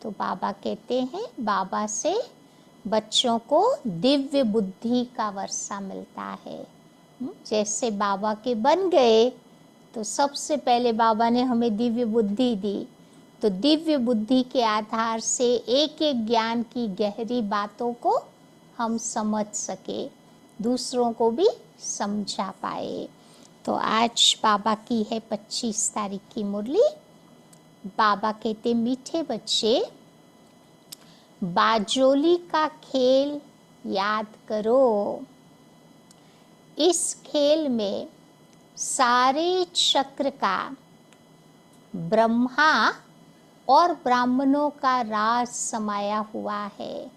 तो बाबा कहते हैं बाबा से बच्चों को दिव्य बुद्धि का वर्षा मिलता है। जैसे बाबा के बन गए तो सबसे पहले बाबा ने हमें दिव्य बुद्धि दी, तो दिव्य बुद्धि के आधार से एक एक ज्ञान की गहरी बातों को हम समझ सके, दूसरों को भी समझा पाए। तो आज बाबा की है 25 तारीख की मुरली। बाबा कहते मीठे बच्चे, बाजोली का खेल याद करो। इस खेल में सारे चक्र का ब्रह्मा और ब्राह्मणों का राज समाया हुआ है।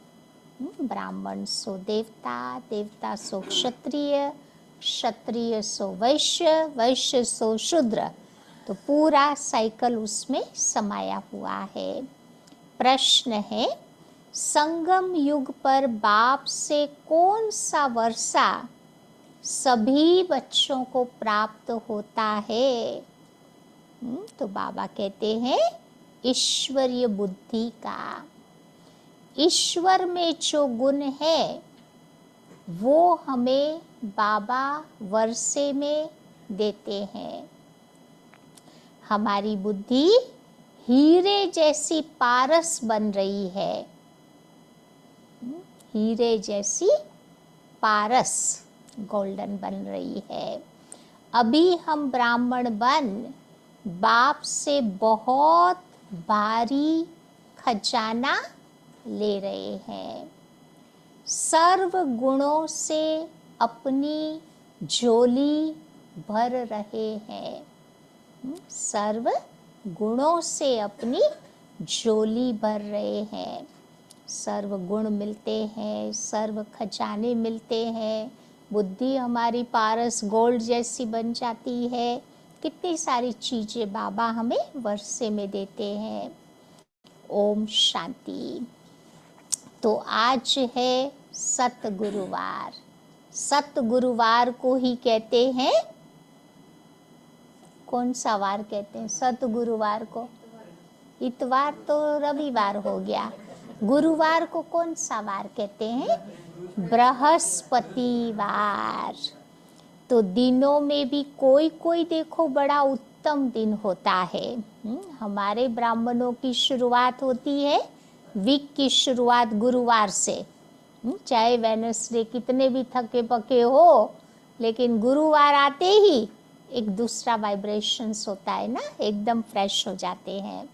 ब्राह्मण सो देवता, देवता सो क्षत्रिय, क्षत्रिय सो वैश्य, वैश्य सो शूद्र। तो पूरा साइकिल उसमें समाया हुआ है। प्रश्न है, संगम युग पर बाप से कौन सा वर्षा सभी बच्चों को प्राप्त होता है? तो बाबा कहते हैं ईश्वरीय बुद्धि का। ईश्वर में जो गुण है वो हमें बाबा वर्षे में देते हैं। हमारी बुद्धि हीरे जैसी पारस बन रही है, हीरे जैसी पारस गोल्डन बन रही है। अभी हम ब्राह्मण बन बाप से बहुत भारी खजाना ले रहे हैं। सर्व गुणों से अपनी झोली भर रहे हैं। सर्व गुणों से अपनी झोली भर रहे हैं। सर्व गुण मिलते हैं, सर्व खजाने मिलते हैं। बुद्धि हमारी पारस गोल्ड जैसी बन जाती है। कितनी सारी चीज़ें बाबा हमें वर्षे में देते हैं। ओम शांति। तो आज है सतगुरुवार। सतगुरुवार को ही कहते हैं, कौन सा वार कहते हैं सतगुरुवार को? इतवार तो रविवार हो गया। गुरुवार को कौन सा वार कहते हैं? बृहस्पतिवार। तो दिनों में भी कोई कोई देखो बड़ा उत्तम दिन होता है। हमारे ब्राह्मणों की शुरुआत होती है, वीक की शुरुआत गुरुवार से। चाहे वेडनेसडे कितने भी थके पके हो, लेकिन गुरुवार आते ही एक दूसरा वाइब्रेशंस होता है ना, एकदम फ्रेश हो जाते हैं।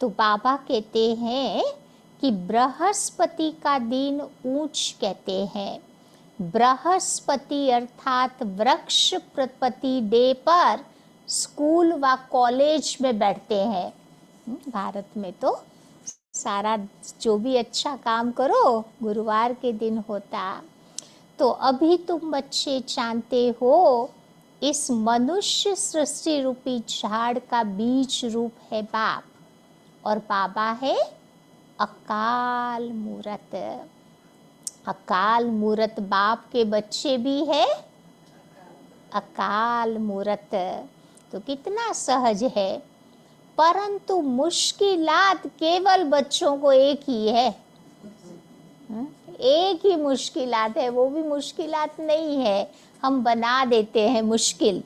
तो बाबा कहते हैं कि बृहस्पति का दिन ऊंच कहते हैं। बृहस्पति अर्थात वृक्ष प्रपति डे पर स्कूल व कॉलेज में बैठते हैं। भारत में तो सारा जो भी अच्छा काम करो गुरुवार के दिन होता। तो अभी तुम बच्चे जानते हो, इस मनुष्य सृष्टि रूपी झाड़ का बीज रूप है बाप, और बाबा है अकाल मूरत। अकाल मूरत बाप के बच्चे भी है अकाल मूरत। तो कितना सहज है, परंतु मुश्किलात केवल बच्चों को एक ही है। एक ही मुश्किलात है, वो भी मुश्किलात नहीं है, हम बना देते हैं मुश्किल।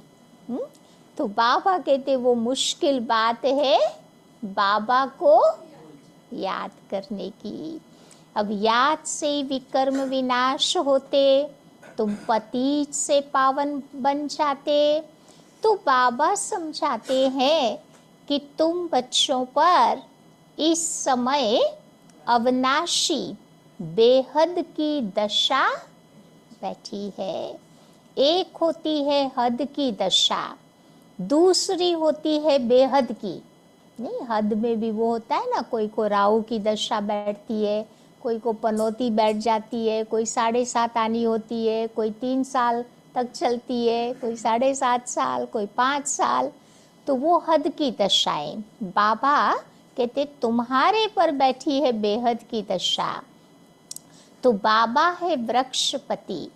तो बाबा कहते वो मुश्किल बात है बाबा को याद करने की। अब याद से विकर्म विनाश होते, तुम पतित से पावन बन जाते। तो बाबा समझाते हैं कि तुम बच्चों पर इस समय अविनाशी बेहद की दशा बैठी है। एक होती है हद की दशा, दूसरी होती है बेहद की। नहीं, हद में भी वो होता है ना, कोई को राहु की दशा बैठती है, कोई को पनौती बैठ जाती है, कोई 7.5 आनी होती है, कोई 3 साल तक चलती है, कोई 7.5 साल, कोई 5 साल। तो वो हद की दशाएं। बाबा कहते तुम्हारे पर बैठी है बेहद की दशा। तो बाबा है वृक्षपति,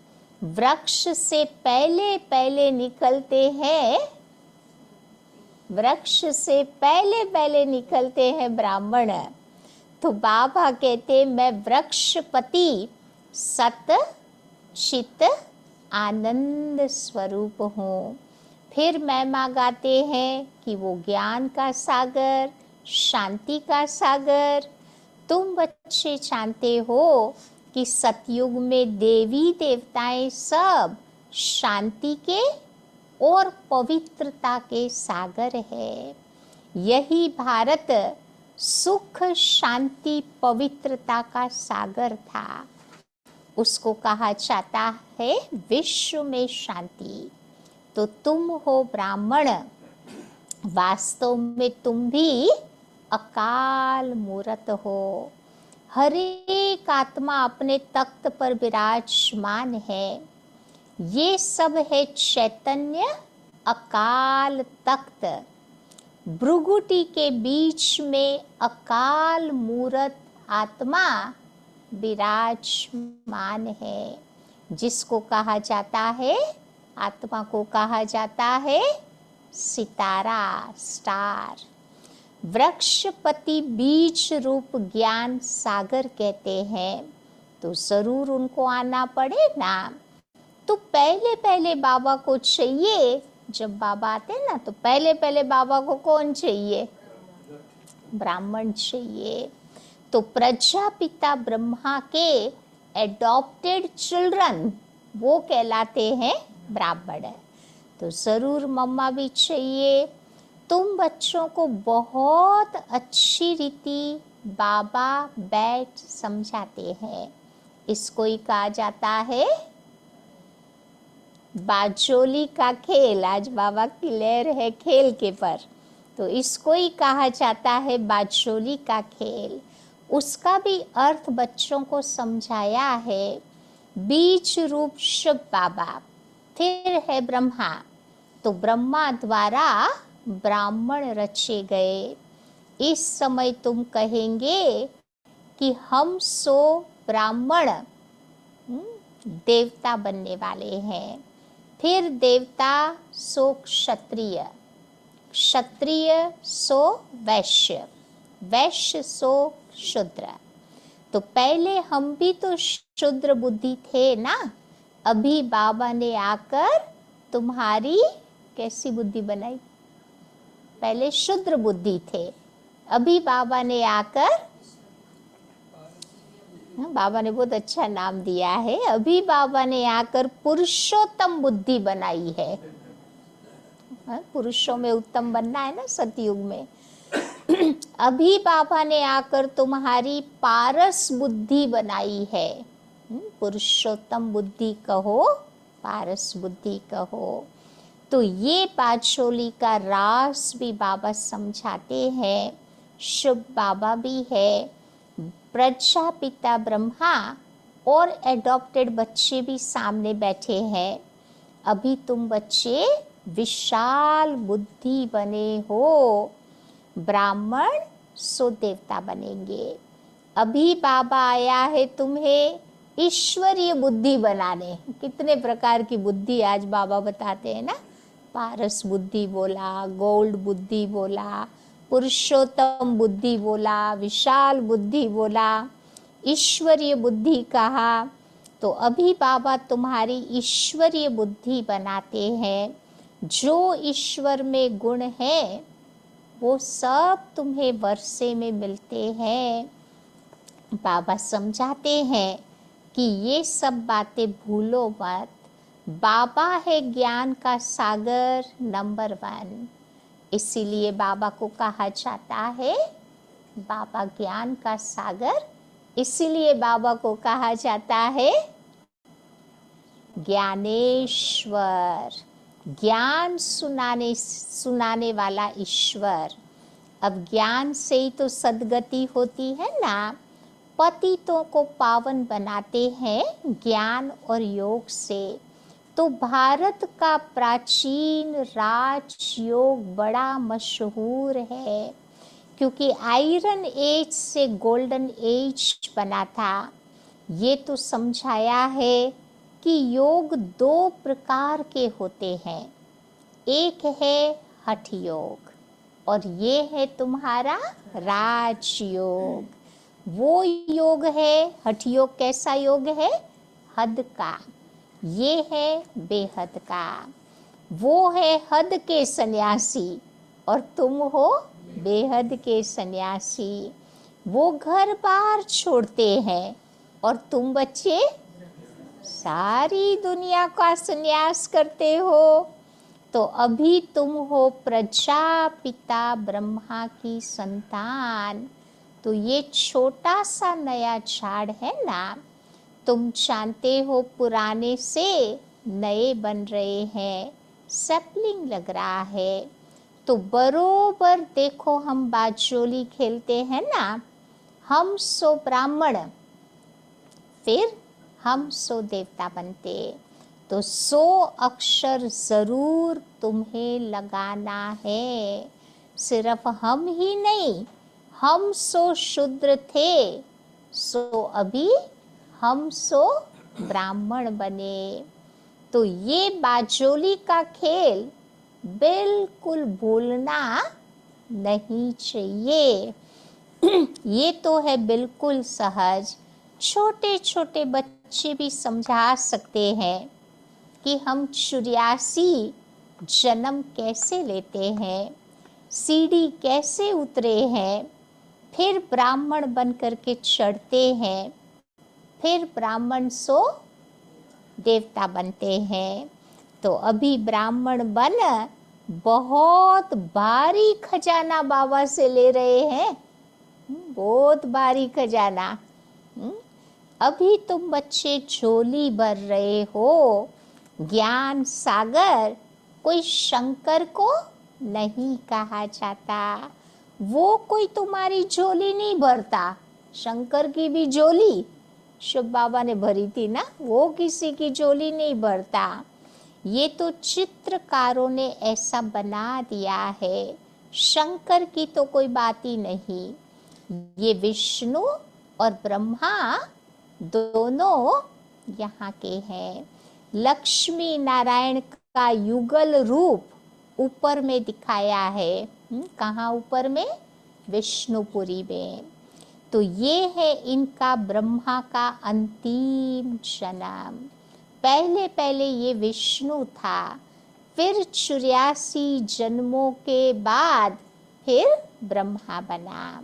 वृक्ष से पहले पहले निकलते हैं, वृक्ष से पहले पहले निकलते हैं ब्राह्मण। तो बाबा कहते मैं वृक्षपति सत चित आनंद स्वरूप हूँ। फिर महिमा गाते हैं कि वो ज्ञान का सागर, शांति का सागर। तुम बच्चे जानते हो कि सतयुग में देवी देवताएं सब शांति के और पवित्रता के सागर है। यही भारत सुख शांति पवित्रता का सागर था। उसको कहा जाता है विश्व में शांति। तो तुम हो ब्राह्मण, वास्तव में तुम भी अकाल मूरत हो। हर एक आत्मा अपने तख्त पर विराजमान है। ये सब है चैतन्य अकाल तख्त। भृगुटी के बीच में अकाल मूरत आत्मा विराजमान है, जिसको कहा जाता है, आत्मा को कहा जाता है सितारा, स्टार। वृक्षपति बीज रूप ज्ञान सागर कहते हैं। तो जरूर उनको आना पड़े ना। तो पहले पहले बाबा को चाहिए, जब बाबा आते ना तो पहले पहले बाबा को कौन चाहिए? ब्राह्मण चाहिए। तो प्रजापिता ब्रह्मा के एडॉप्टेड चिल्ड्रन वो कहलाते हैं ब्राह्मण। तो जरूर मम्मा भी चाहिए। तुम बच्चों को बहुत अच्छी रीति बाबा बैठ समझाते हैं। इसको ही कहा जाता है बाजोली का खेल। आज बाबा क्लियर है खेल के पर, तो इसको ही कहा जाता है बाजोली का खेल। उसका भी अर्थ बच्चों को समझाया है। बीज रूप शिव बाबा, फिर है ब्रह्मा। तो ब्रह्मा द्वारा ब्राह्मण रचे गए। इस समय तुम कहेंगे कि हम सो ब्राह्मण देवता बनने वाले हैं। फिर देवता सो क्षत्रिय, क्षत्रिय सो वैश्य, वैश्य सो शूद्र। तो पहले हम भी तो शूद्र बुद्धि थे ना। अभी बाबा ने आकर तुम्हारी कैसी बुद्धि बनाई? पहले शूद्र बुद्धि थे, अभी बाबा ने आकर, बाबा ने बहुत अच्छा नाम दिया है, अभी बाबा ने आकर पुरुषोत्तम बुद्धि बनाई है। पुरुषों में उत्तम बनना है ना सतयुग में। अभी बाबा ने आकर तुम्हारी पारस बुद्धि बनाई है। पुरुषोत्तम बुद्धि कहो, पारस बुद्धि कहो। तो ये बाजोली का रास भी बाबा समझाते हैं। शुभ बाबा भी है, प्रजापिता ब्रह्मा और एडॉप्टेड बच्चे भी सामने बैठे हैं। अभी तुम बच्चे विशाल बुद्धि बने हो, ब्राह्मण सो देवता बनेंगे। अभी बाबा आया है तुम्हें ईश्वरीय बुद्धि बनाने। कितने प्रकार की बुद्धि आज बाबा बताते हैं ना। पारस बुद्धि बोला, गोल्ड बुद्धि बोला, पुरुषोत्तम बुद्धि बोला, विशाल बुद्धि बोला, ईश्वरीय बुद्धि कहा। तो अभी बाबा तुम्हारी ईश्वरीय बुद्धि बनाते हैं। जो ईश्वर में गुण है वो सब तुम्हें वर्षे में मिलते हैं। बाबा समझाते हैं कि ये सब बातें भूलो मत। बाबा है ज्ञान का सागर नंबर 1। इसीलिए बाबा को कहा जाता है बाबा ज्ञान का सागर। इसीलिए बाबा को कहा जाता है ज्ञानेश्वर, ज्ञान सुनाने वाला ईश्वर। अब ज्ञान से ही तो सद्गति होती है ना। पतितों को पावन बनाते हैं ज्ञान और योग से। तो भारत का प्राचीन राजयोग बड़ा मशहूर है, क्योंकि आयरन एज से गोल्डन एज बना था। ये तो समझाया है कि योग 2 प्रकार के होते हैं। एक है हठ योग और ये है तुम्हारा राजयोग। वो योग है हठ योग। कैसा योग है? हद का। ये है बेहद का। वो है हद के सन्यासी और तुम हो बेहद के सन्यासी। वो घर बार छोड़ते हैं और तुम बच्चे सारी दुनिया का सन्यास करते हो। तो अभी तुम हो प्रजापिता ब्रह्मा की संतान। तो ये छोटा सा नया झाड़ है ना, तुम जानते हो पुराने से नए बन रहे हैं, सैपलिंग लग रहा है। तो बरोबर देखो, हम बाजोली खेलते हैं ना, हम सो ब्राह्मण, फिर हम सो देवता बनते। तो 100 अक्षर जरूर तुम्हें लगाना है। सिर्फ हम ही नहीं, हम सो शूद्र थे, सो अभी हम सो ब्राह्मण बने। तो ये बाजोली का खेल बिल्कुल भूलना नहीं चाहिए। ये तो है बिल्कुल सहज। छोटे छोटे बच्चे भी समझा सकते हैं कि हम 84 जन्म कैसे लेते हैं, सीढ़ी कैसे उतरे हैं, फिर ब्राह्मण बन करके चढ़ते हैं, फिर ब्राह्मण सो देवता बनते हैं। तो अभी ब्राह्मण बन बहुत भारी खजाना बाबा से ले रहे हैं, बहुत भारी खजाना। अभी तुम बच्चे झोली भर रहे हो ज्ञान सागर। कोई शंकर को नहीं कहा जाता, वो कोई तुम्हारी झोली नहीं भरता। शंकर की भी झोली शिव बाबा ने भरी थी ना, वो किसी की झोली नहीं भरता। ये तो चित्रकारों ने ऐसा बना दिया है। शंकर की तो कोई बात ही नहीं। ये विष्णु और ब्रह्मा दोनों यहाँ के हैं। लक्ष्मी नारायण का युगल रूप ऊपर में दिखाया है। कहाँ ऊपर में? विष्णुपुरी में। तो ये है इनका ब्रह्मा का अंतिम जन्म। पहले पहले ये विष्णु था, फिर 84 जन्मों के बाद फिर ब्रह्मा बना।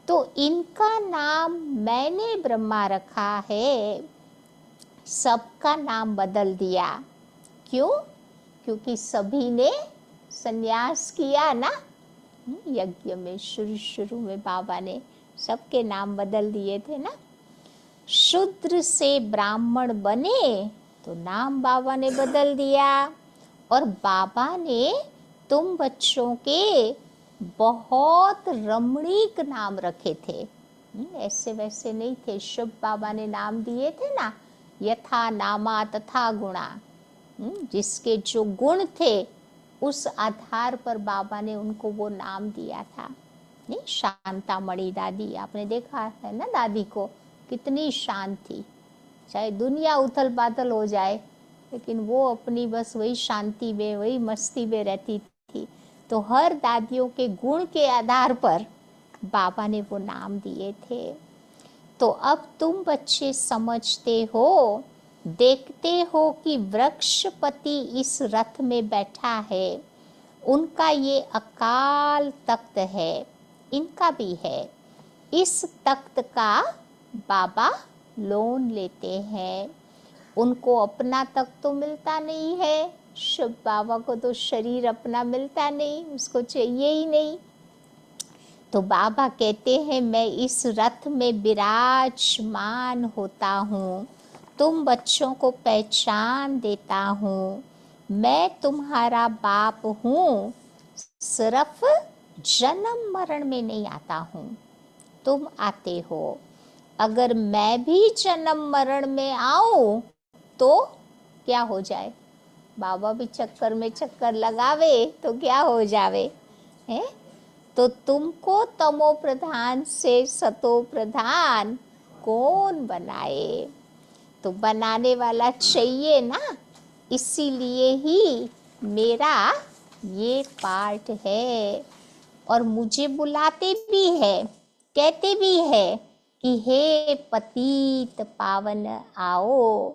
तो इनका नाम मैंने ब्रह्मा रखा है, सबका नाम बदल दिया। क्यों? क्योंकि सभी ने संन्यास किया ना यज्ञ में। शुरू में बाबा ने सबके नाम बदल दिए थे ना। शूद्र से ब्राह्मण बने तो नाम बाबा ने बदल दिया। और बाबा ने तुम बच्चों के बहुत रमणीक नाम रखे थे, ऐसे वैसे नहीं थे। शिव बाबा ने नाम दिए थे ना, यथा नामा तथा गुणा। जिसके जो गुण थे उस आधार पर बाबा ने उनको वो नाम दिया था। नहीं, शांतामणि दादी, आपने देखा है ना दादी को, कितनी शांत थी। चाहे दुनिया उथल पाथल हो जाए, लेकिन वो अपनी बस वही शांति में, वही मस्ती में रहती थी। तो हर दादियों के गुण के आधार पर बाबा ने वो नाम दिए थे। तो अब तुम बच्चे समझते हो, देखते हो कि वृक्षपति इस रथ में बैठा है। उनका ये अकाल तख्त है, इनका भी है। इस तख्त का बाबा लोन लेते हैं। उनको अपना तख्त तो मिलता नहीं है, शिव बाबा को तो शरीर अपना मिलता नहीं, उसको चाहिए ही नहीं। तो बाबा कहते हैं मैं इस रथ में विराजमान होता हूँ, तुम बच्चों को पहचान देता हूँ। मैं तुम्हारा बाप हूँ, सिर्फ जन्म मरण में नहीं आता हूँ, तुम आते हो। अगर मैं भी जन्म मरण में आऊं तो क्या हो जाए? बाबा भी चक्कर में चक्कर लगावे तो क्या हो जावे है? तो तुमको तमो प्रधान से सतो प्रधान कौन बनाए? तो बनाने वाला चाहिए ना, इसीलिए ही मेरा ये पार्ट है। और मुझे बुलाते भी है, कहते भी है कि हे पतित पावन आओ,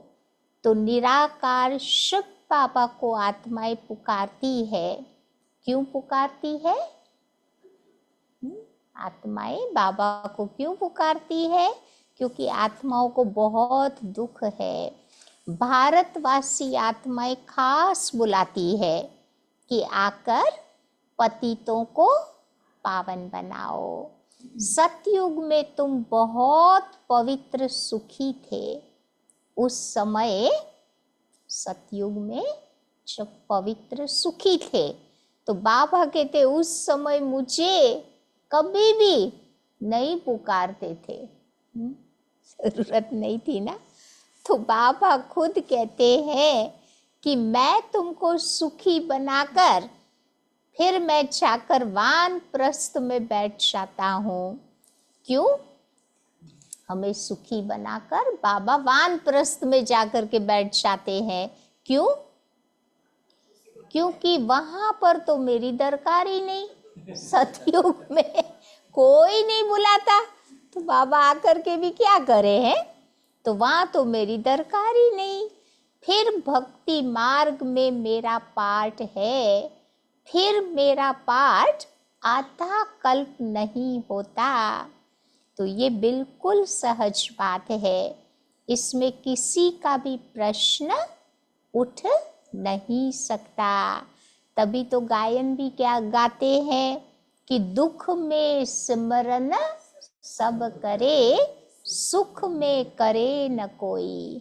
तो निराकार शिव बाबा को आत्माएं पुकारती है। क्यों पुकारती है? आत्माएं बाबा को क्यों पुकारती है? क्योंकि आत्माओं को बहुत दुख है। भारतवासी आत्माएं खास बुलाती है कि आकर पतितों को पावन बनाओ। सतयुग में तुम बहुत पवित्र सुखी थे। उस समय सतयुग में जब पवित्र सुखी थे, तो बाबा कहते उस समय मुझे कभी भी नहीं पुकारते थे। जरूरत नहीं थी ना। तो बाबा खुद कहते हैं कि मैं तुमको सुखी बनाकर फिर मैं जाकर वानप्रस्थ में बैठ जाता हूँ। क्यों? हमें सुखी बनाकर बाबा वानप्रस्थ में जाकर के बैठ जाते हैं। क्यों? क्योंकि वहां पर तो मेरी दरकार ही नहीं। सतयुग में कोई नहीं बुलाता, तो बाबा आकर के भी क्या करे हैं? तो वहां तो मेरी दरकार ही नहीं। फिर भक्ति मार्ग में मेरा पाठ है, फिर मेरा पाठ आधा कल्प नहीं होता। तो ये बिल्कुल सहज बात है, इसमें किसी का भी प्रश्न उठ नहीं सकता। तभी तो गायन भी क्या गाते हैं कि दुख में सिमरन सब करे, सुख में करे न कोई।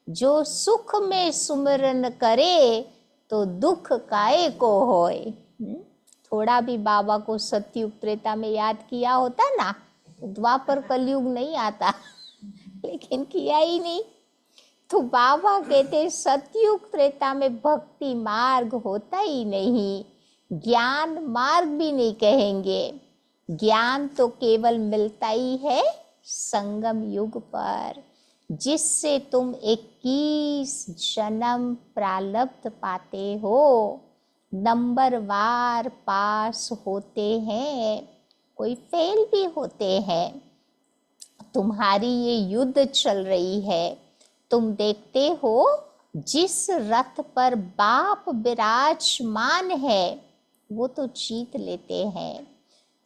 जो सुख में सुमरन करे, तो दुख काहे को होए। थोड़ा भी बाबा को सतयुग त्रेता में याद किया होता ना, तो द्वापर कलयुग नहीं आता। लेकिन किया ही नहीं। तो बाबा कहते सतयुग त्रेता में भक्ति मार्ग होता ही नहीं, ज्ञान मार्ग भी नहीं कहेंगे। ज्ञान तो केवल मिलता ही है संगम युग पर, जिससे तुम 21 जन्म प्रारब्ध पाते हो, नंबर वार पास होते हैं, कोई फेल भी होते हैं। तुम्हारी ये युद्ध चल रही है। तुम देखते हो जिस रथ पर बाप विराजमान है, वो तो जीत लेते हैं।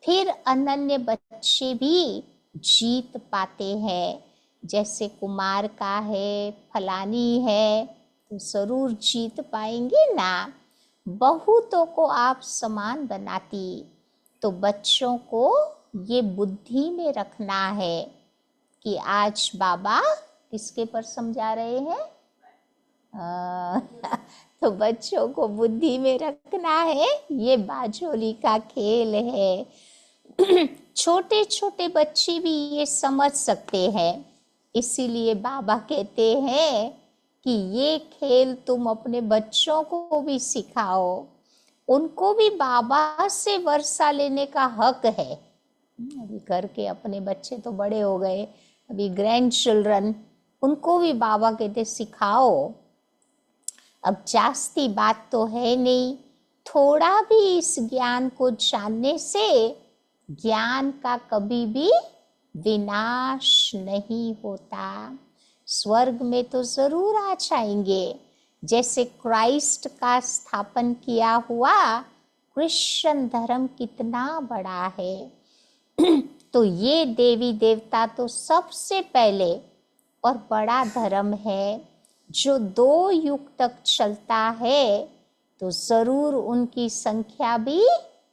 फिर अनन्य बच्चे भी जीत पाते हैं। जैसे कुमार का है, फलानी है, तो जरूर जीत पाएंगे ना। बहुतों को आप समान बनाती। तो बच्चों को ये बुद्धि में रखना है कि आज बाबा किसके पर समझा रहे हैं। तो बच्चों को बुद्धि में रखना है, ये बाजोली का खेल है। छोटे छोटे बच्चे भी ये समझ सकते हैं। इसीलिए बाबा कहते हैं कि ये खेल तुम अपने बच्चों को भी सिखाओ। उनको भी बाबा से वर्षा लेने का हक है। अभी घर के अपने बच्चे तो बड़े हो गए, अभी ग्रैंड चिल्ड्रन, उनको भी बाबा कहते सिखाओ। अब जास्ती बात तो है नहीं, थोड़ा भी इस ज्ञान को जानने से ज्ञान का कभी भी विनाश नहीं होता। स्वर्ग में तो जरूर आ जाएंगे। जैसे क्राइस्ट का स्थापन किया हुआ क्रिश्चियन धर्म कितना बड़ा है। तो ये देवी देवता तो सबसे पहले और बड़ा धर्म है, जो 2 युग तक चलता है। तो जरूर उनकी संख्या भी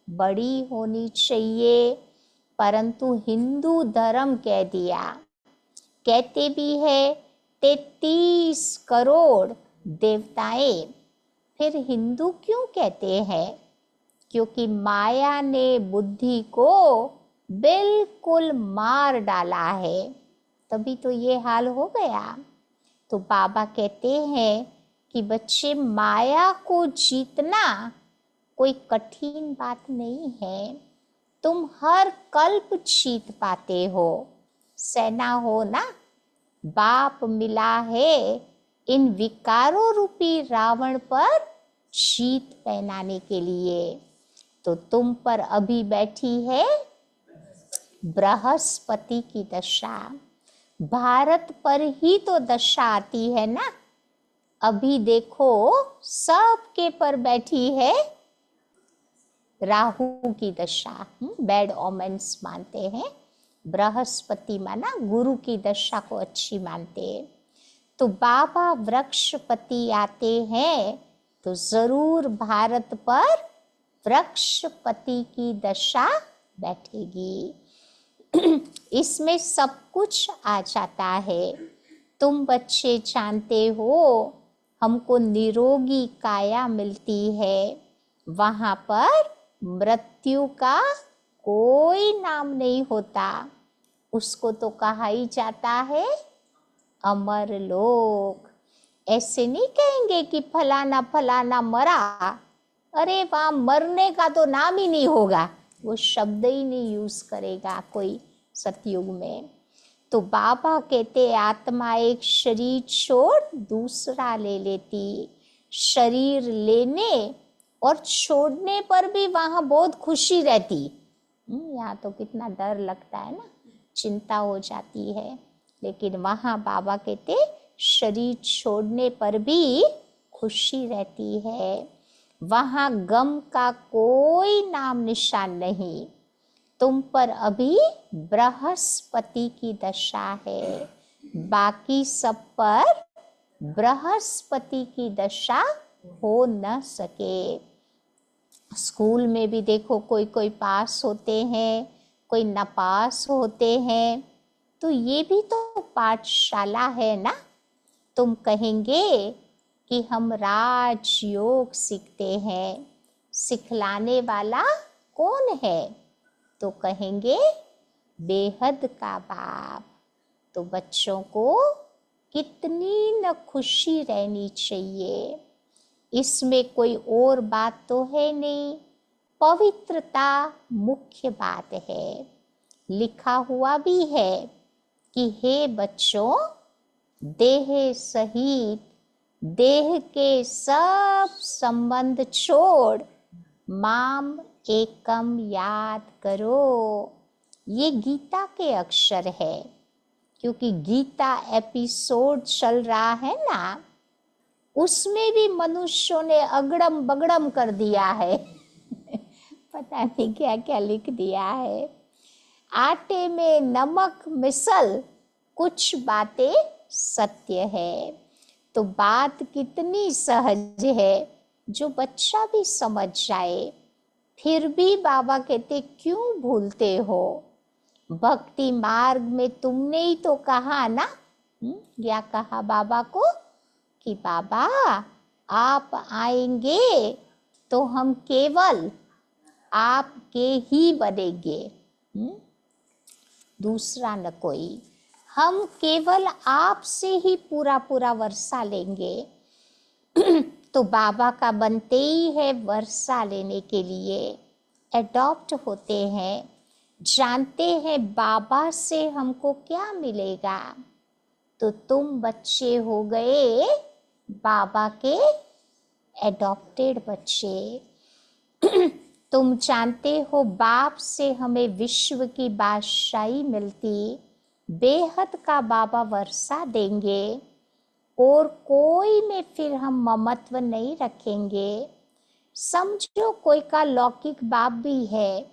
बड़ी होनी चाहिए। परंतु हिंदू धर्म कह दिया, कहते भी है 33 करोड़ देवताएं। फिर हिंदू क्यों कहते हैं? क्योंकि माया ने बुद्धि को बिल्कुल मार डाला है, तभी तो ये हाल हो गया। तो बाबा कहते हैं कि बच्चे, माया को जीतना कोई कठिन बात नहीं है। तुम हर कल्प जीत पाते हो। सेना हो ना, बाप मिला है इन विकारों रूपी रावण पर जीत पहनाने के लिए। तो तुम पर अभी बैठी है बृहस्पति की दशा। भारत पर ही तो दशा आती है ना। अभी देखो सबके पर बैठी है राहु की दशा। बैड ओमेंस मानते हैं। बृहस्पति माना गुरु की दशा को अच्छी मानते हैं। तो बाबा वृक्षपति आते हैं तो जरूर भारत पर वृक्षपति की दशा बैठेगी। इसमें सब कुछ आ जाता है। तुम बच्चे जानते हो हमको निरोगी काया मिलती है, वहां पर मृत्यु का कोई नाम नहीं होता। उसको तो कहा ही जाता है अमर लोक। ऐसे नहीं कहेंगे कि फलाना फलाना मरा, अरे वहां मरने का तो नाम ही नहीं होगा, वो शब्द ही नहीं यूज करेगा कोई सतयुग में। तो बाबा कहते आत्मा एक शरीर छोड़ दूसरा ले लेती। शरीर लेने और छोड़ने पर भी वहां बहुत खुशी रहती। यहाँ तो कितना डर लगता है ना, चिंता हो जाती है। लेकिन वहां बाबा कहते शरीर छोड़ने पर भी खुशी रहती है। वहां गम का कोई नाम निशान नहीं। तुम पर अभी बृहस्पति की दशा है, बाकी सब पर बृहस्पति की दशा हो न सके। स्कूल में भी देखो कोई कोई पास होते हैं, कोई नापास होते हैं, तो ये भी तो पाठशाला है ना। तुम कहेंगे कि हम राजयोग सीखते हैं, सिखलाने वाला कौन है? तो कहेंगे बेहद का बाप। तो बच्चों को कितनी न खुशी रहनी चाहिए, इसमें कोई और बात तो है नहीं। पवित्रता मुख्य बात है। लिखा हुआ भी है कि हे बच्चों, देह सहित देह के सब संबंध छोड़ माम एकम याद करो। ये गीता के अक्षर है, क्योंकि गीता एपिसोड चल रहा है ना, उसमें भी मनुष्यों ने अगड़म बगड़म कर दिया है। पता नहीं क्या क्या लिख दिया है। आटे में नमक मिसल कुछ बातें सत्य है। तो बात कितनी सहज है जो बच्चा भी समझ जाए। फिर भी बाबा कहते क्यों भूलते हो? भक्ति मार्ग में तुमने ही तो कहा ना, क्या कहा बाबा को कि बाबा आप आएंगे तो हम केवल आपके ही बनेंगे, दूसरा न कोई। हम केवल आपसे ही पूरा पूरा वर्षा लेंगे। तो बाबा का बनते ही है वर्षा लेने के लिए। एडॉप्ट होते हैं, जानते हैं बाबा से हमको क्या मिलेगा। तो तुम बच्चे हो गए बाबा के एडॉप्टेड बच्चे। तुम जानते हो बाप से हमें विश्व की बादशाही मिलती, बेहद का बाबा वर्षा देंगे और कोई में फिर हम ममत्व नहीं रखेंगे। समझो कोई का लौकिक बाप भी है,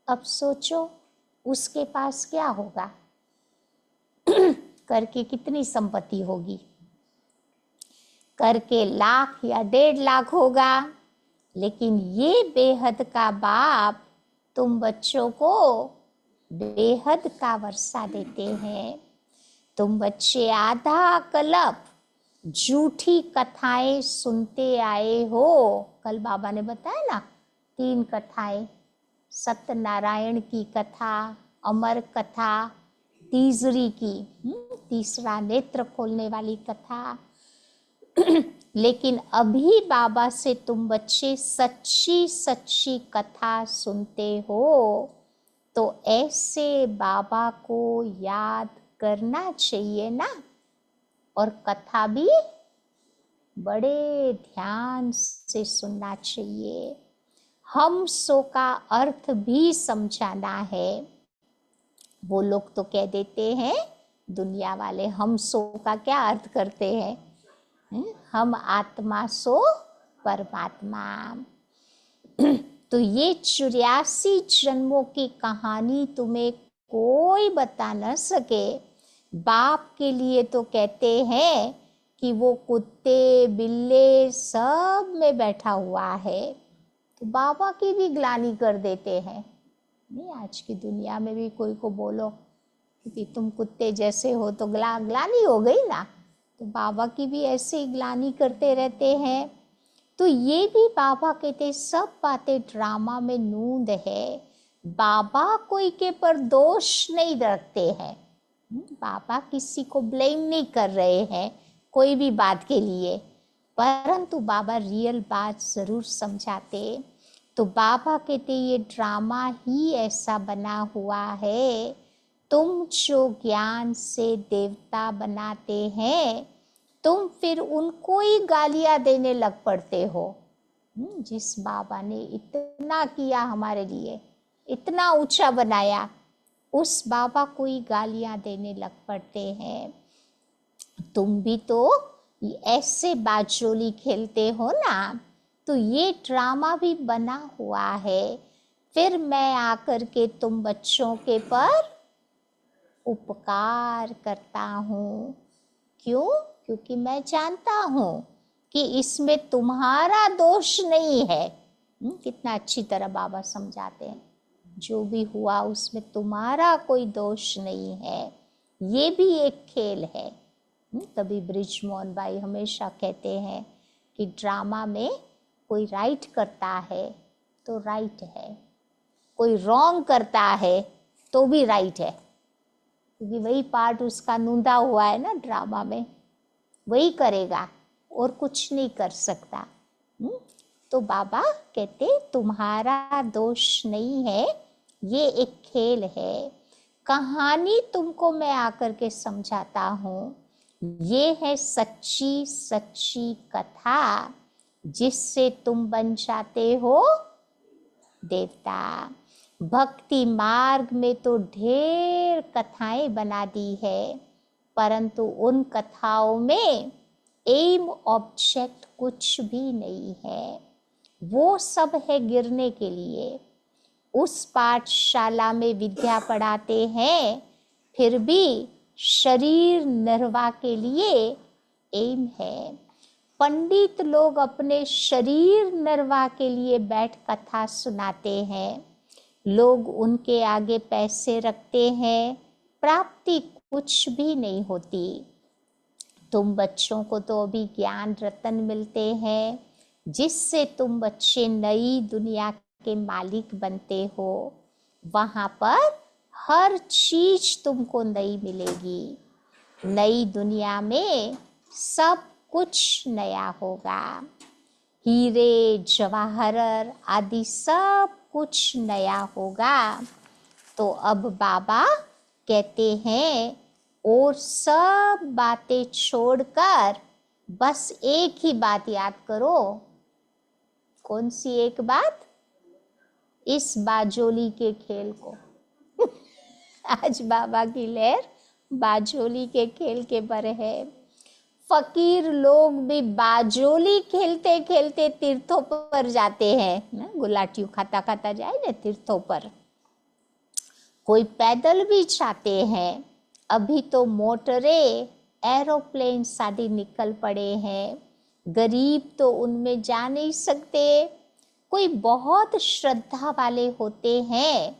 अब सोचो उसके पास क्या होगा। करके कितनी संपत्ति होगी? करके लाख या 1.5 लाख होगा। लेकिन ये बेहद का बाप तुम बच्चों को बेहद का वर्षा देते हैं। तुम बच्चे आधा कल्प झूठी कथाएं सुनते आए हो। कल बाबा ने बताया ना 3 कथाएं, सत्यनारायण की कथा, अमर कथा, तीसरी की तीसरा नेत्र खोलने वाली कथा। लेकिन अभी बाबा से तुम बच्चे सच्ची सच्ची कथा सुनते हो, तो ऐसे बाबा को याद करना चाहिए ना। और कथा भी बड़े ध्यान से सुनना चाहिए। हम सो का अर्थ भी समझाना है। वो लोग तो कह देते हैं, दुनिया वाले, हम सो का क्या अर्थ करते हैं? हम आत्मा सो परमात्मा। तो ये 84 जन्मों की कहानी तुम्हें कोई बता न सके। बाप के लिए तो कहते हैं कि वो कुत्ते बिल्ले सब में बैठा हुआ है, तो बाबा की भी ग्लानि कर देते हैं। नहीं, आज की दुनिया में भी कोई को बोलो कि तुम कुत्ते जैसे हो तो ग्लानि हो गई ना, तो बाबा की भी ऐसे ही ग्लानि करते रहते हैं। तो ये भी बाबा कहते सब बातें ड्रामा में नूंद है। बाबा कोई के पर दोष नहीं रखते हैं, बाबा किसी को ब्लेम नहीं कर रहे हैं कोई भी बात के लिए, परंतु बाबा रियल बात जरूर समझाते। तो बाबा कहते ये ड्रामा ही ऐसा बना हुआ है, तुम जो ज्ञान से देवता बनाते हैं, तुम फिर उनको ही गालियां देने लग पड़ते हो। जिस बाबा ने इतना किया हमारे लिए, इतना ऊंचा बनाया, उस बाबा को ही गालियां देने लग पड़ते हैं। तुम भी तो ऐसे बाजोली खेलते हो ना, तो ये ड्रामा भी बना हुआ है। फिर मैं आकर के तुम बच्चों के पर उपकार करता हूँ। क्यों? क्योंकि मैं जानता हूँ कि इसमें तुम्हारा दोष नहीं है। कितना अच्छी तरह बाबा समझाते हैं, जो भी हुआ उसमें तुम्हारा कोई दोष नहीं है, ये भी एक खेल है। तभी ब्रिजमोहन भाई हमेशा कहते हैं कि ड्रामा में कोई राइट करता है तो राइट है, कोई रॉन्ग करता है तो भी राइट है, क्योंकि वही पार्ट उसका नूंदा हुआ है ना ड्रामा में, वही करेगा और कुछ नहीं कर सकता। तो बाबा कहते तुम्हारा दोष नहीं है, ये एक खेल है। कहानी तुमको मैं आकर के समझाता हूँ, ये है सच्ची सच्ची कथा, जिससे तुम बन जाते हो देवता। भक्ति मार्ग में तो ढेर कथाएं बना दी है, परंतु उन कथाओं में एम ऑब्जेक्ट कुछ भी नहीं है, वो सब है गिरने के लिए। उस पाठशाला में विद्या पढ़ाते हैं, फिर भी शरीर निर्वाह के लिए एम है। पंडित लोग अपने शरीर निर्वाह के लिए बैठ कथा सुनाते हैं, लोग उनके आगे पैसे रखते हैं, प्राप्ति कुछ भी नहीं होती। तुम बच्चों को तो अभी ज्ञान रतन मिलते हैं, जिससे तुम बच्चे नई दुनिया के मालिक बनते हो। वहाँ पर हर चीज तुमको नई मिलेगी। नई दुनिया में सब कुछ नया होगा, हीरे जवाहर आदि सब कुछ नया होगा। तो अब बाबा कहते हैं और सब बातें छोड़कर बस एक ही बात याद करो। कौन सी एक बात? इस बाजोली के खेल को। आज बाबा की लहर बाजोली के खेल के पर है। फकीर लोग भी बाजोली खेलते खेलते तीर्थों पर जाते हैं ना, गुलाटियों खाता खाता जाए ना तीर्थों पर। कोई पैदल भी जाते हैं। अभी तो मोटरे एरोप्लेन साड़ी निकल पड़े हैं, गरीब तो उनमें जा नहीं सकते। कोई बहुत श्रद्धा वाले होते हैं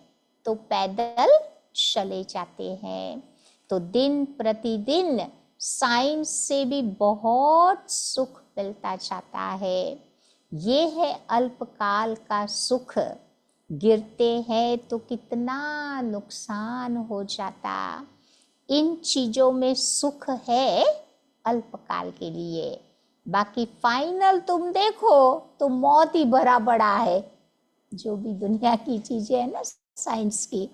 तो पैदल चले जाते हैं। तो दिन प्रतिदिन साइंस से भी बहुत सुख मिलता जाता है। ये है अल्पकाल का सुख, गिरते हैं तो कितना नुकसान हो जाता। इन चीजों में सुख है अल्पकाल के लिए, बाकी फाइनल तुम देखो तो मौत ही भरा पड़ा है। जो भी दुनिया की चीजें है ना साइंस की,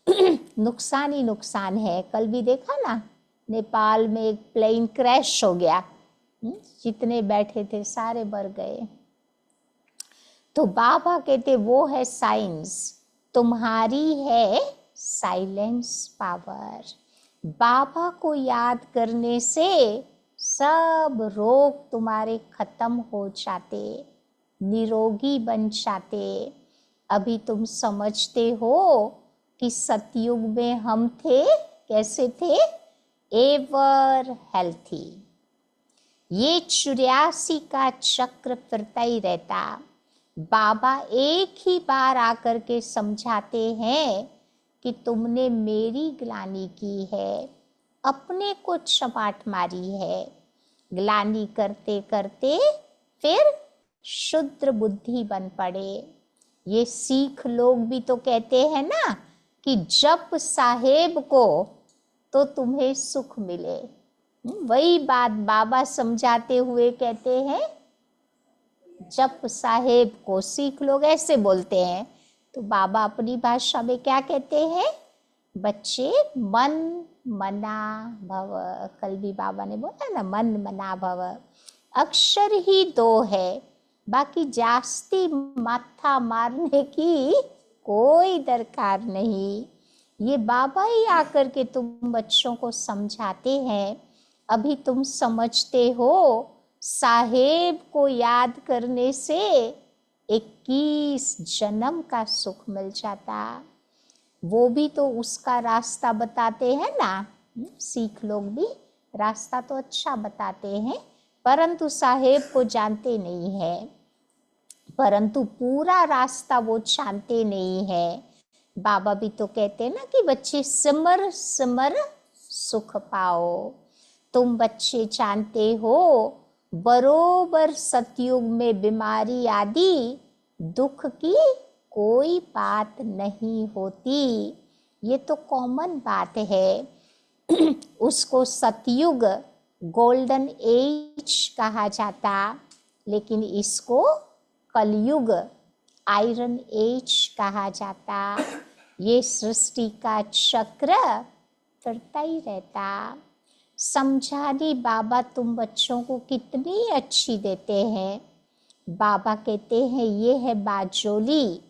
नुकसान ही नुकसान है। कल भी देखा ना, नेपाल में एक प्लेन क्रैश हो गया, जितने बैठे थे सारे मर गए। तो बाबा कहते वो है साइंस, तुम्हारी है साइलेंस पावर। बाबा को याद करने से सब रोग तुम्हारे खत्म हो जाते, निरोगी बन जाते। अभी तुम समझते हो कि सतयुग में हम थे, कैसे थे? Ever healthy. ये 84 का चक्र फिरता ही रहता। बाबा एक ही बार आकर के समझाते हैं कि तुमने मेरी ग्लानि की है, अपने को चपाट मारी है। ग्लानि करते करते फिर शुद्र बुद्धि बन पड़े। ये सिख लोग भी तो कहते हैं ना कि जप साहेब को तो तुम्हें सुख मिले। वही बात बाबा समझाते हुए कहते हैं, जप साहेब को। सिख लोग ऐसे बोलते हैं, तो बाबा अपनी भाषा में क्या कहते हैं? बच्चे मन मना भव। कल भी बाबा ने बोला ना, मन मना भव। अक्षर ही 2 है, बाकी जास्ती माथा मारने की कोई दरकार नहीं। ये बाबा ही आकर के तुम बच्चों को समझाते हैं। अभी तुम समझते हो साहेब को याद करने से 21 जन्म का सुख मिल जाता। वो भी तो उसका रास्ता बताते हैं ना। सिख लोग भी रास्ता तो अच्छा बताते हैं, परंतु साहेब को जानते नहीं है, परंतु पूरा रास्ता वो जानते नहीं है। बाबा भी तो कहते हैं ना कि बच्चे सिमर सिमर सुख पाओ। तुम बच्चे जानते हो बरोबर सतयुग में बीमारी आदि दुख की कोई बात नहीं होती। ये तो कॉमन बात है। उसको सतयुग गोल्डन एज कहा जाता, लेकिन इसको कलयुग आयरन एज कहा जाता। ये सृष्टि का चक्र फिरता ही रहता। समझानी बाबा तुम बच्चों को कितनी अच्छी देते हैं। बाबा कहते हैं ये है बाजोली,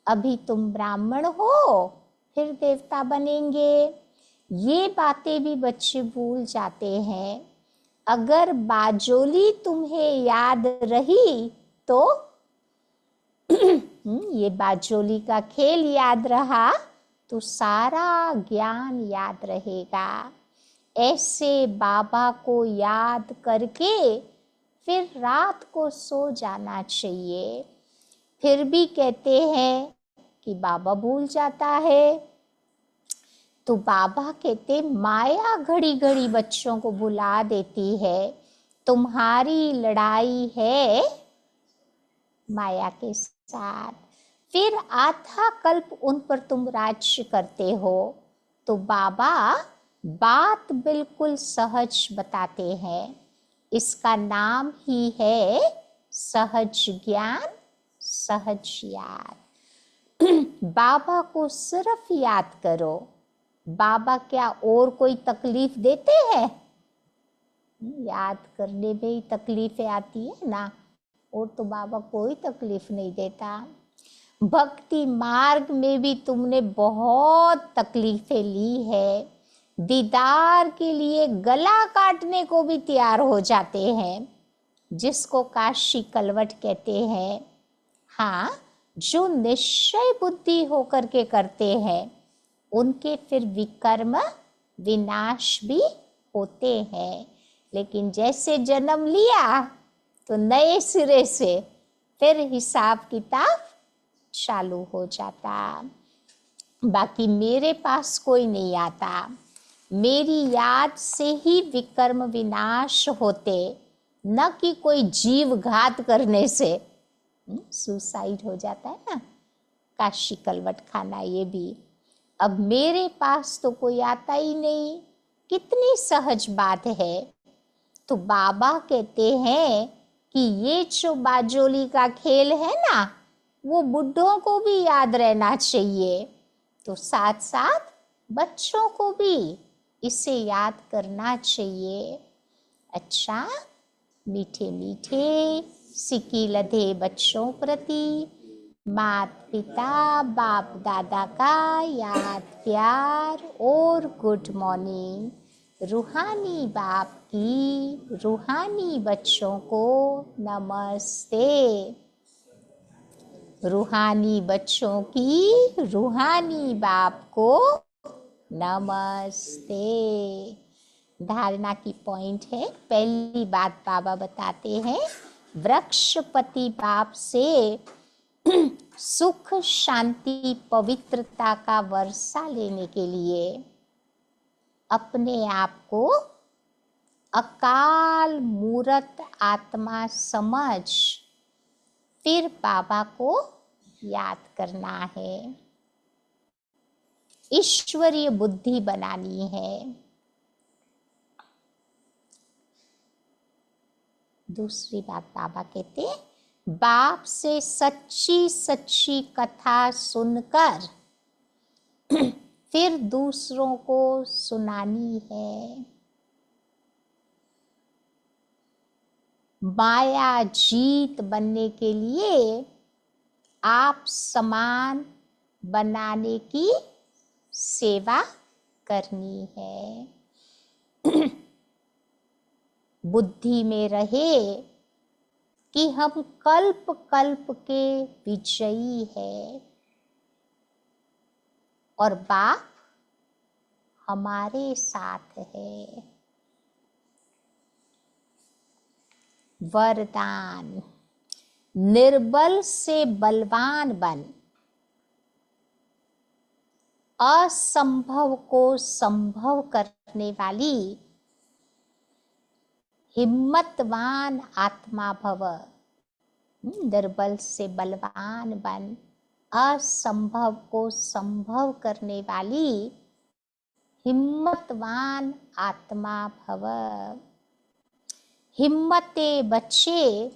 अभी तुम ब्राह्मण हो फिर देवता बनेंगे। ये बातें भी बच्चे भूल जाते हैं। अगर बाजोली तुम्हें याद रही तो ये बाजोली का खेल याद रहा तो सारा ज्ञान याद रहेगा। ऐसे बाबा को याद करके फिर रात को सो जाना चाहिए। फिर भी कहते हैं कि बाबा भूल जाता है, तो बाबा कहते माया घड़ी घड़ी बच्चों को भुला देती है। तुम्हारी लड़ाई है माया के साथ, फिर आधा कल्प उन पर तुम राज्य करते हो। तो बाबा बात बिल्कुल सहज बताते हैं। इसका नाम ही है सहज ज्ञान, सहज याद। बाबा को सिर्फ याद करो। बाबा क्या और कोई तकलीफ देते हैं? याद करने में ही तकलीफें आती है ना, और तो बाबा कोई तकलीफ नहीं देता। भक्ति मार्ग में भी तुमने बहुत तकलीफें ली है। दीदार के लिए गला काटने को भी तैयार हो जाते हैं, जिसको काशी कलवट कहते हैं। हाँ, जो निश्चय बुद्धि होकर के करते हैं उनके फिर विकर्म विनाश भी होते हैं। लेकिन जैसे जन्म लिया तो नए सिरे से फिर हिसाब किताब चालू हो जाता। बाकी मेरे पास कोई नहीं आता, मेरी याद से ही विकर्म विनाश होते, न कि कोई जीव घात करने से। सुसाइड हो जाता है ना, काशी कलवट खाना ये भी। अब मेरे पास तो कोई आता ही नहीं, कितनी सहज बात है। तो बाबा कहते हैं कि ये जो बाजोली का खेल है ना, वो बुढ़ों को भी याद रहना चाहिए, तो साथ साथ बच्चों को भी इसे याद करना चाहिए। अच्छा, मीठे मीठे सिक्की लधे बच्चों प्रति माता पिता बाप दादा का याद प्यार और गुड मॉर्निंग। रूहानी बाप की रूहानी बच्चों को नमस्ते। रूहानी बच्चों की रूहानी बाप को नमस्ते। धारणा की पॉइंट है, पहली बात बाबा बताते हैं, वृक्षपति बाप से सुख शांति पवित्रता का वर्षा लेने के लिए अपने आप को अकाल मूर्त आत्मा समझ फिर बाबा को याद करना है, ईश्वरीय बुद्धि बनानी है। दूसरी बात बाबा कहते हैं, बाप से सच्ची सच्ची कथा सुनकर फिर दूसरों को सुनानी है। माया जीत बनने के लिए आप समान बनाने की सेवा करनी है। बुद्धि में रहे कि हम कल्प कल्प के विजयी है और बाप हमारे साथ है। वरदान, निर्बल से बलवान बन, असंभव को संभव करने वाली हिम्मतवान आत्मा भव। निर्बल से बलवान बन, असंभव को संभव करने वाली हिम्मतवान आत्मा भव। हिम्मते बच्चे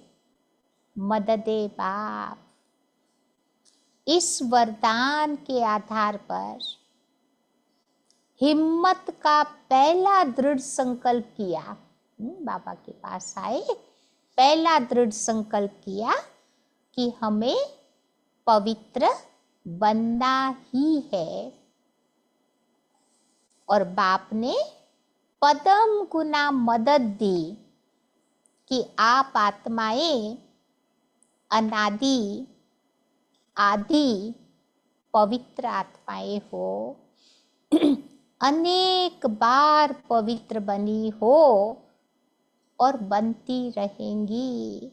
मददे बाप। इस वरदान के आधार पर हिम्मत का पहला दृढ़ संकल्प किया, बाबा के पास आए, पहला दृढ़ संकल्प किया कि हमें पवित्र बनना ही है, और बाप ने पदम गुना मदद दी कि आप आत्माएं अनादि आदि पवित्र आत्माएं हो, अनेक बार पवित्र बनी हो और बनती रहेंगी।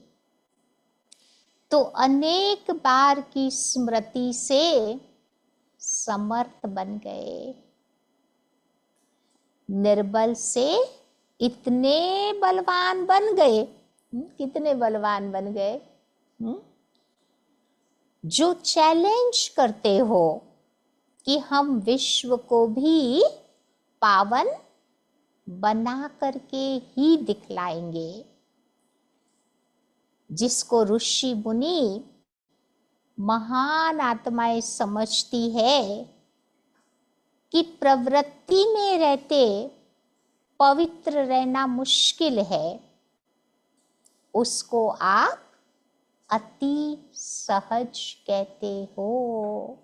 तो अनेक बार की स्मृति से समर्थ बन गए। निर्बल से इतने बलवान बन गए, कितने बलवान बन गए, जो चैलेंज करते हो कि हम विश्व को भी पावन बना करके ही दिखलाएंगे। जिसको ऋषि मुनि महान आत्माएं समझती है कि प्रवृत्ति में रहते पवित्र रहना मुश्किल है, उसको आप अति सहज कहते हो।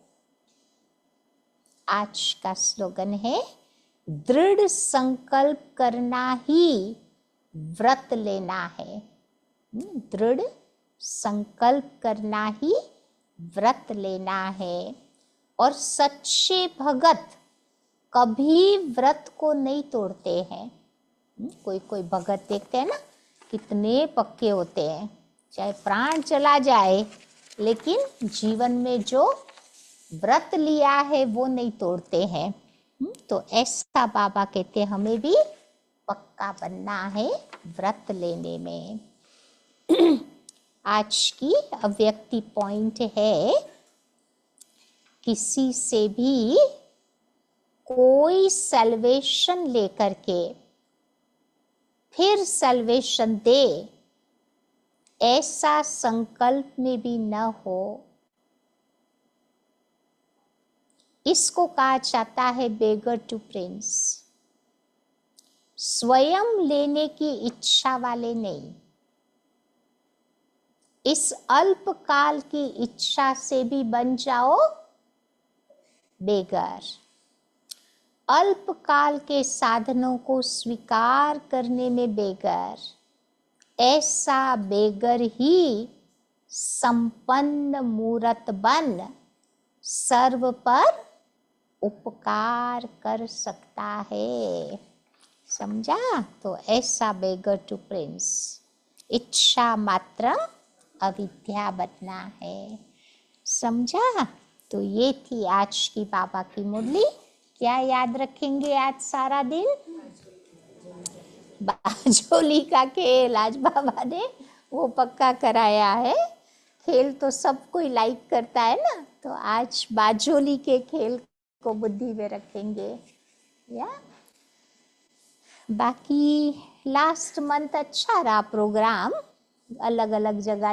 आज का स्लोगन है, दृढ़ संकल्प करना ही व्रत लेना है। दृढ़ संकल्प करना ही व्रत लेना है। और सच्चे भगत कभी व्रत को नहीं तोड़ते हैं। कोई कोई भगत देखते हैं ना, कितने पक्के होते हैं, चाहे प्राण चला जाए लेकिन जीवन में जो व्रत लिया है वो नहीं तोड़ते हैं। तो ऐसा बाबा कहते हैं हमें भी पक्का बनना है व्रत लेने में। आज की अव्यक्ति पॉइंट है, किसी से भी कोई सल्वेशन लेकर के फिर सल्वेशन दे, ऐसा संकल्प में भी न हो। इसको कहा जाता है बेगर टू प्रिंस। स्वयं लेने की इच्छा वाले नहीं, इस अल्पकाल की इच्छा से भी बन जाओ बेगर। अल्पकाल के साधनों को स्वीकार करने में बेगर। ऐसा बेगर ही संपन्न मूरत बन सर्व पर उपकार कर सकता है। समझा? तो ऐसा बेगर टू प्रिंस, इच्छा मात्र अविद्या बनना है। समझा? तो ये थी आज की बाबा की मुरली। क्या याद रखेंगे आज सारा दिन? बाजोली का खेल आज बाबा ने वो पक्का कराया है। खेल तो सब कोई लाइक करता है ना, तो आज बाजोली के खेल को बुद्धि में रखेंगे। या बाकी लास्ट मंथ अच्छा रहा प्रोग्राम, अलग अलग जगह